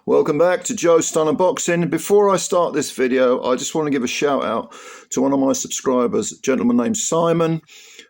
Welcome back to Joe Stunner Boxing. Before I start this video, I just want to give a shout out to one of my subscribers, a gentleman named Simon,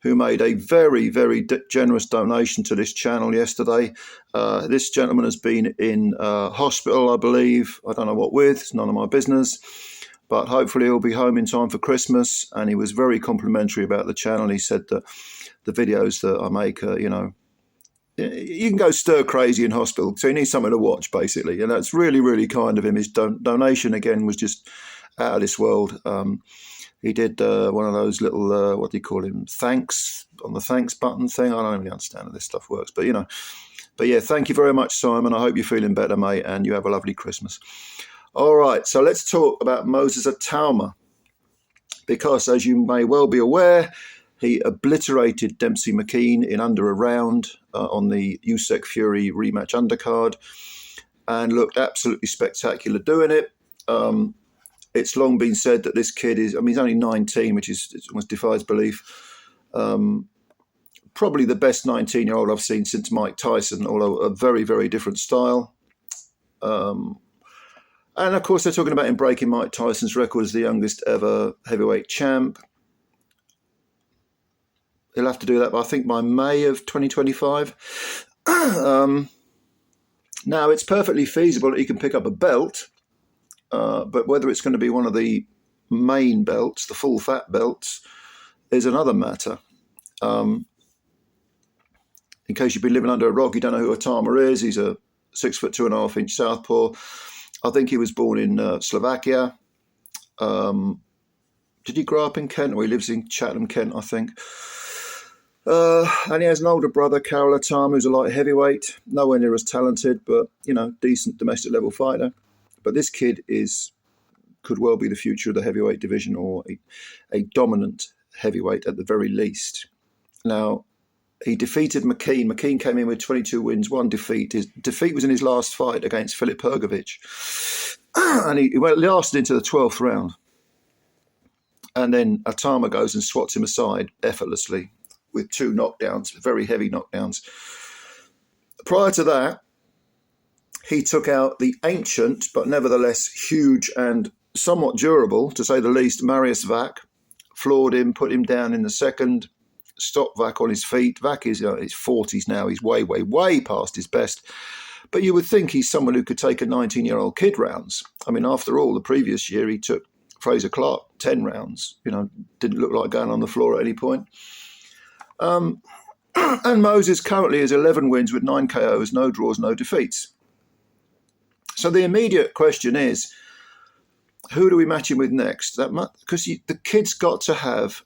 who made a very generous donation to this channel yesterday. This gentleman has been in hospital, I believe. I don't know what with, it's none of my business. But hopefully he'll be home in time for Christmas. And he was very complimentary about the channel. He said that the videos that I make are, you can go stir crazy in hospital, so you need something to watch, basically. And that's really kind of him. His donation, again, was just out of this world. He did one of those little, what do you call him, thanks, on the thanks button thing. I don't really understand how this stuff works, but But yeah, thank you very much, Simon. I hope you're feeling better, mate, and you have a lovely Christmas. All right, so let's talk about Moses Itauma, because as you may well be aware, he obliterated Dempsey McKean in under a round on the Usyk Fury rematch undercard and looked absolutely spectacular doing it. It's long been said that this kid is, he's only 19, which is almost defies belief. Probably the best 19-year-old I've seen since Mike Tyson, although a very different style. And of course, they're talking about him breaking Mike Tyson's record as the youngest ever heavyweight champ. He'll have to do that, I think, by May of 2025. Now, it's perfectly feasible that he can pick up a belt, but whether it's going to be one of the main belts, the full fat belts, is another matter. In case you've been living under a rock, you don't know who Itauma is. He's a 6'2" 2.5" southpaw. I think he was born in Slovakia. Did he grow up in Kent? Or he lives in Chatham, Kent, I think. And he has an older brother, Karol Itauma, who's a light heavyweight, nowhere near as talented, but, decent domestic level fighter. But this kid could well be the future of the heavyweight division, or a dominant heavyweight at the very least. Now, he defeated McKean. McKean came in with 22 wins, 1 defeat. His defeat was in his last fight against Filip Hrgović. And he lasted into the 12th round. And then Itauma goes and swats him aside effortlessly with 2 knockdowns, very heavy knockdowns. Prior to that, he took out the ancient, but nevertheless huge and somewhat durable, to say the least, Mariusz Wach, floored him, put him down in the second, stopped Wach on his feet. Wach is in his 40s now. He's way past his best. But you would think he's someone who could take a 19-year-old kid rounds. After all, the previous year he took Fraser Clark 10 rounds. Didn't look like going on the floor at any point. And Moses currently has 11 wins with 9 KOs, no draws, no defeats. So the immediate question is, who do we match him with next? Because the kid's got to have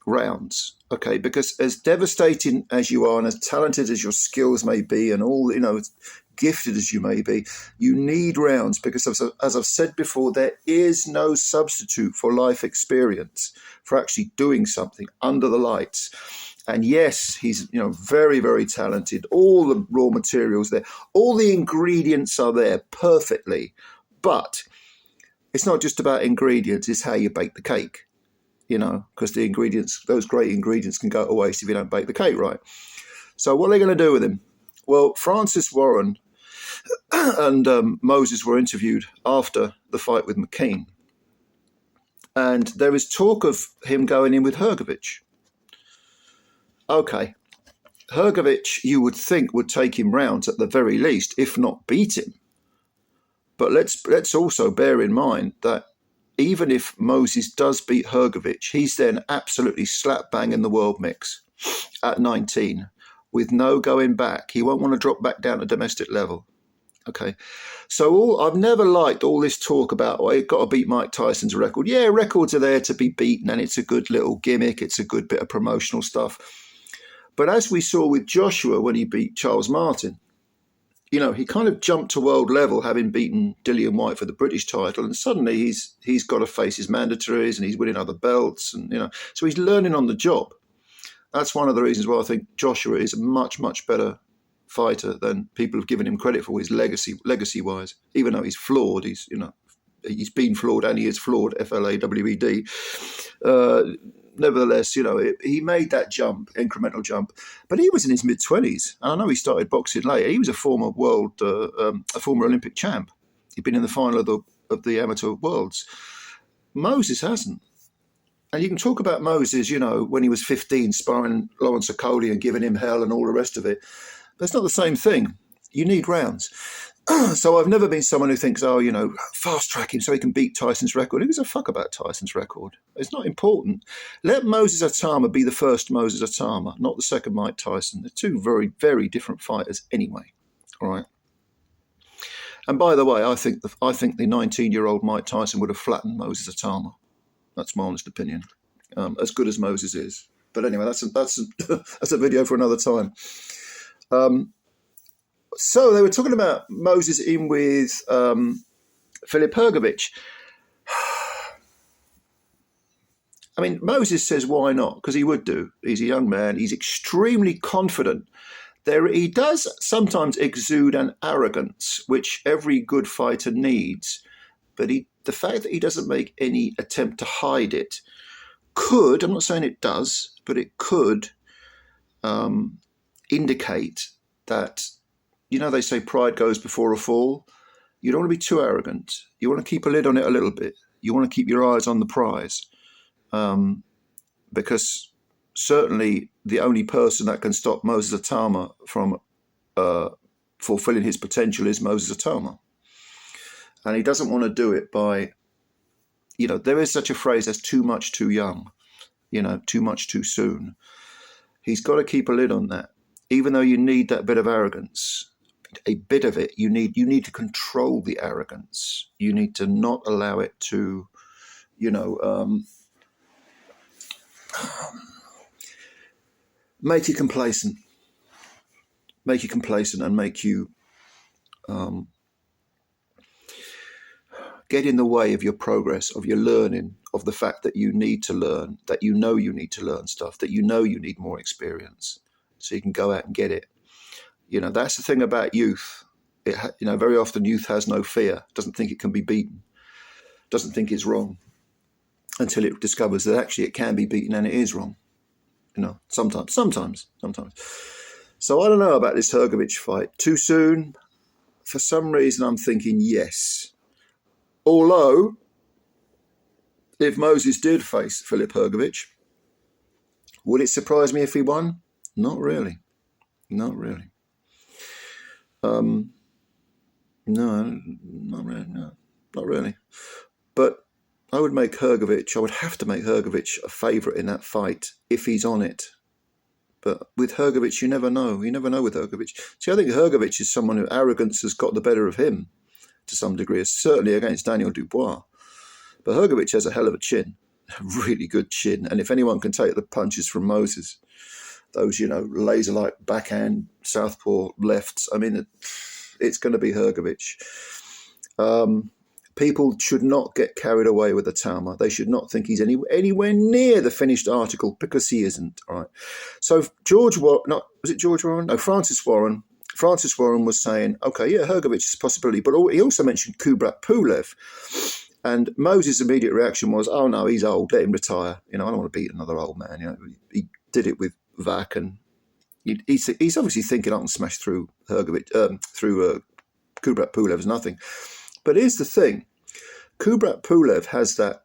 rounds, okay? Because as devastating as you are and as talented as your skills may be and all, as gifted as you may be, you need rounds because, as I've said before, there is no substitute for life experience, for actually doing something under the lights. And yes, he's very talented. All the raw materials there, all the ingredients are there perfectly. But it's not just about ingredients; it's how you bake the cake. Because the ingredients, those great ingredients, can go to waste if you don't bake the cake right. So what are they going to do with him? Well, Francis Warren and Moses were interviewed after the fight with McKean, and there is talk of him going in with Hrgović. Okay, Hrgović, you would think, would take him rounds at the very least, if not beat him. But let's also bear in mind that even if Moses does beat Hrgović, he's then absolutely slap bang in the world mix at 19 with no going back. He won't want to drop back down to domestic level. Okay, so I've never liked all this talk about, you've got to beat Mike Tyson's record. Yeah, records are there to be beaten, and it's a good little gimmick. It's a good bit of promotional stuff. But as we saw with Joshua when he beat Charles Martin, he kind of jumped to world level, having beaten Dillian Whyte for the British title, and suddenly he's got to face his mandatories and he's winning other belts, and so he's learning on the job. That's one of the reasons why I think Joshua is a much better fighter than people have given him credit for his legacy wise. Even though he's flawed, he's been flawed and he is flawed. FLAWED. Nevertheless, he made that incremental jump, but he was in his mid-20s, and I know he started boxing later. He was a former Olympic champ, He'd been in the final of the amateur worlds. Moses hasn't. And you can talk about Moses, when he was 15, sparring Lawrence Okoli and giving him hell and all the rest of it. But it's not the same thing. You need rounds. So I've never been someone who thinks, fast track him so he can beat Tyson's record. Who gives a fuck about Tyson's record? It's not important. Let Moses Itauma be the first Moses Itauma, not the second Mike Tyson. They're two very, very different fighters anyway. All right. And by the way, I think the 19-year-old Mike Tyson would have flattened Moses Itauma. That's my honest opinion. As good as Moses is. But anyway, that's a video for another time. So they were talking about Moses in with Filip Hrgović. I mean, Moses says, why not? Because he would do. He's a young man. He's extremely confident. He does sometimes exude an arrogance, which every good fighter needs. But the fact that he doesn't make any attempt to hide it could, I'm not saying it does, but it could indicate that, they say pride goes before a fall. You don't want to be too arrogant. You want to keep a lid on it a little bit. You want to keep your eyes on the prize. Because certainly the only person that can stop Moses Itauma from fulfilling his potential is Moses Itauma. And he doesn't want to do it by, there is such a phrase as too much too young, too much too soon. He's got to keep a lid on that. Even though you need that bit of arrogance, a bit of it, you need to control the arrogance. You need to not allow it to, make you complacent. Make you complacent and make you get in the way of your progress, of your learning, of the fact that you need to learn, that you need to learn stuff, that you need more experience, so you can go out and get it. That's the thing about youth. Very often youth has no fear, doesn't think it can be beaten, doesn't think it's wrong, until it discovers that actually it can be beaten and it is wrong. Sometimes. So I don't know about this Hrgović fight. Too soon? For some reason I'm thinking yes. Although, if Moses did face Filip Hrgović, would it surprise me if he won? Not really. Not really. No, not really. No, not really. But I would have to make Hrgović a favourite in that fight if he's on it. But with Hrgović, you never know. You never know with Hrgović. See, I think Hrgović is someone who arrogance has got the better of him to some degree, certainly against Daniel Dubois. But Hrgović has a hell of a chin, a really good chin. And if anyone can take the punches from Moses, those, laser-like backhand, southpaw lefts, I mean, it's going to be Hrgović. People should not get carried away with Itauma. They should not think he's anywhere near the finished article, because he isn't. All right. So Francis Warren. Francis Warren was saying, okay, yeah, Hrgović is a possibility, but he also mentioned Kubrat Pulev. And Moses' immediate reaction was, oh no, he's old, let him retire. I don't want to beat another old man. He did it with Vac, and he's obviously thinking I can smash through Hrgović, through Kubrat Pulev as nothing. But here's the thing. Kubrat Pulev has that,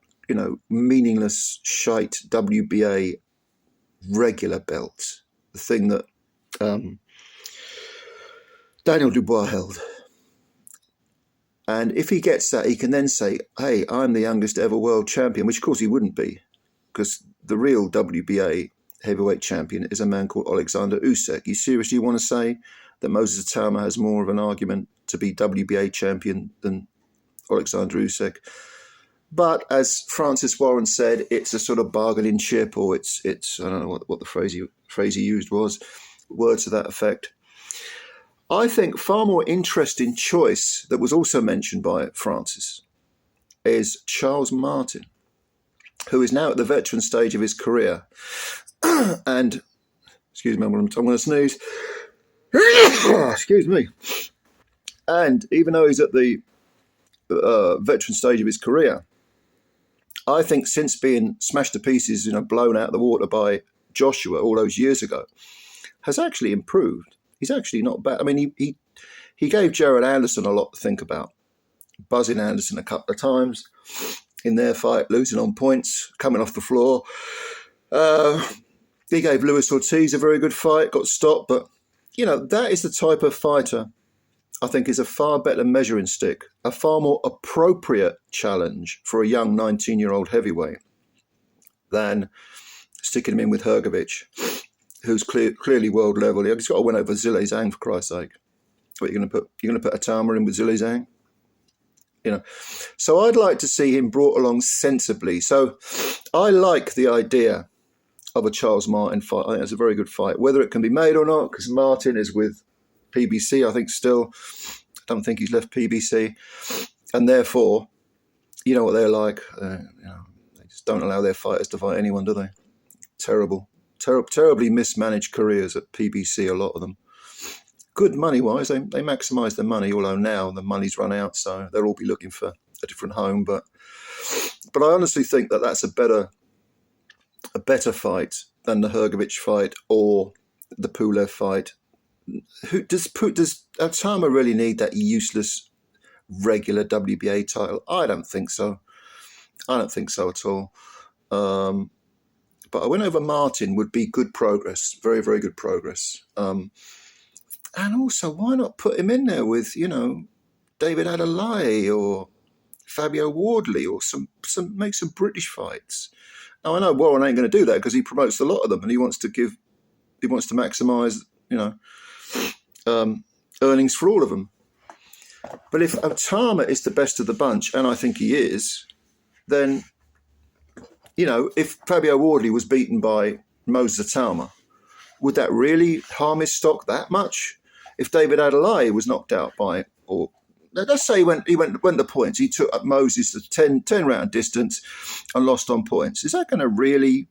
meaningless shite WBA regular belt, the thing that Daniel Dubois held. And if he gets that, he can then say, hey, I'm the youngest ever world champion, which of course he wouldn't be, because the real WBA heavyweight champion is a man called Alexander Usyk. You seriously want to say that Moses Itauma has more of an argument to be WBA champion than Alexander Usyk? But as Francis Warren said, it's a sort of bargaining chip, or it's I don't know what the phrase he used was, words to that effect. I think far more interesting choice that was also mentioned by Francis is Charles Martin, who is now at the veteran stage of his career. And, excuse me, I'm going to sneeze. Excuse me. And even though he's at the veteran stage of his career, I think since being smashed to pieces, blown out of the water by Joshua all those years ago, has actually improved. He's actually not bad. I mean, he gave Jared Anderson a lot to think about. buzzing Anderson a couple of times in their fight, losing on points, coming off the floor. He gave Luis Ortiz a very good fight, got stopped, but, that is the type of fighter I think is a far better measuring stick, a far more appropriate challenge for a young 19-year-old heavyweight than sticking him in with Hrgović, who's clearly world level. He's got to win over Zhilei Zhang, for Christ's sake. What, you're going to put Itauma in with Zhilei Zhang? So I'd like to see him brought along sensibly. So I like the idea of a Charles Martin fight. I think it's a very good fight. Whether it can be made or not, because Martin is with PBC, I think still. I don't think he's left PBC. And therefore, you know what they're like. They just don't allow their fighters to fight anyone, do they? Terribly mismanaged careers at PBC, a lot of them. Good money-wise, they maximise their money, although now the money's run out, so they'll all be looking for a different home. But I honestly think that that's a better fight than the Hrgović fight or the Pulev fight. Does Itauma really need that useless regular WBA title? I don't think so. I don't think so at all. But a win over Martin would be good progress, very, very good progress. And also, why not put him in there with, David Adelaide or Fabio Wardley or make some British fights? Now, I know Warren ain't going to do that because he promotes a lot of them and he wants to maximise, earnings for all of them. But if Itauma is the best of the bunch, and I think he is, then, if Fabio Wardley was beaten by Moses Itauma, would that really harm his stock that much? If David Adelaide was knocked out by, or let's say he went the points, he took up Moses to 10 round distance and lost on points, is that going to really,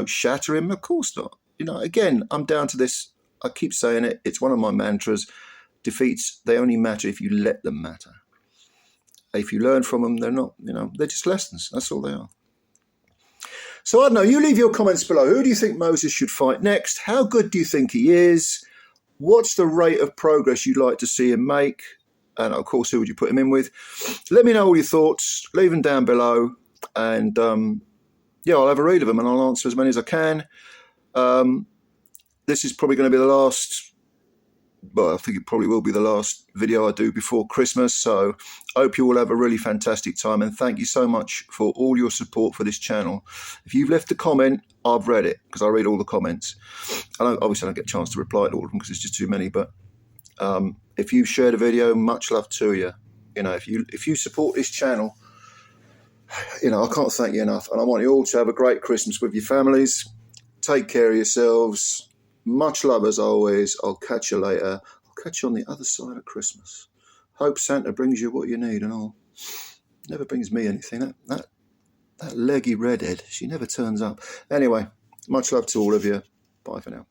shatter him? Of course not. Again, I'm down to this. I keep saying it. It's one of my mantras. Defeats, they only matter if you let them matter. If you learn from them, they're not, they're just lessons. That's all they are. So I don't know. You leave your comments below. Who do you think Moses should fight next? How good do you think he is? What's the rate of progress you'd like to see him make? And, of course, who would you put him in with? Let me know all your thoughts. Leave them down below. And, I'll have a read of them and I'll answer as many as I can. This is probably going to be the last... Well, I think it probably will be the last video I do before Christmas. So I hope you all have a really fantastic time. And thank you so much for all your support for this channel. If you've left a comment, I've read it because I read all the comments. Obviously, I don't get a chance to reply to all of them because it's just too many. But if you've shared a video, much love to you. If you support this channel, I can't thank you enough. And I want you all to have a great Christmas with your families. Take care of yourselves. Much love as always. I'll catch you later. I'll catch you on the other side of Christmas. Hope Santa brings you what you need and all. Never brings me anything. That leggy redhead, she never turns up. Anyway, much love to all of you. Bye for now.